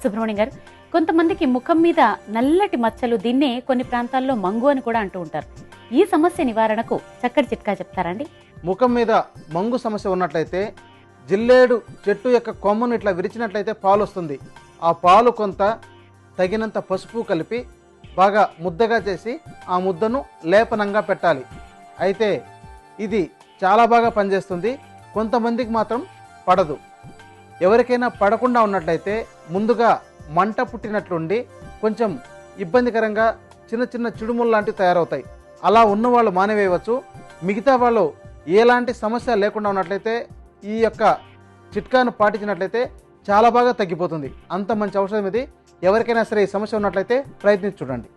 సుబ్రహ్మణ్యం గారు, కొంతమందికి ముఖం మీద నల్లటి మచ్చలు, దీన్నే కొన్ని ప్రాంతాల్లో మంగు అని కూడా అంటూ ఉంటారు. ఈ సమస్య నివారణకు చక్కటి చిట్కా చెప్తారండి? ముఖం మీద మంగు సమస్య ఉన్నట్లయితే జిల్లేడు చెట్టు యొక్క కొమ్మను ఇట్లా విరిచినట్లయితే పాలు వస్తుంది. ఆ పాలు కొంత తగినంత పసుపు కలిపి బాగా ముద్దగా చేసి ఆ ముద్దను లేపనంగా పెట్టాలి. అయితే ఇది చాలా బాగా పనిచేస్తుంది. కొంతమందికి మాత్రం పడదు. ఎవరికైనా పడకుండా ఉన్నట్లయితే ముందుగా మంట పుట్టినట్లుండి కొంచెం ఇబ్బందికరంగా చిన్న చిన్న చిడుములు లాంటివి తయారవుతాయి. అలా ఉన్నవాళ్ళు మానేవేయవచ్చు. మిగతా వాళ్ళు ఎలాంటి సమస్య లేకుండా ఉన్నట్లయితే ఈ యొక్క చిట్కాను పాటించినట్లయితే చాలా బాగా తగ్గిపోతుంది. అంత మంచి ఔషధం ఇది. ఎవరికైనా సరే ఈ సమస్య ఉన్నట్లయితే ప్రయత్నించి చూడండి.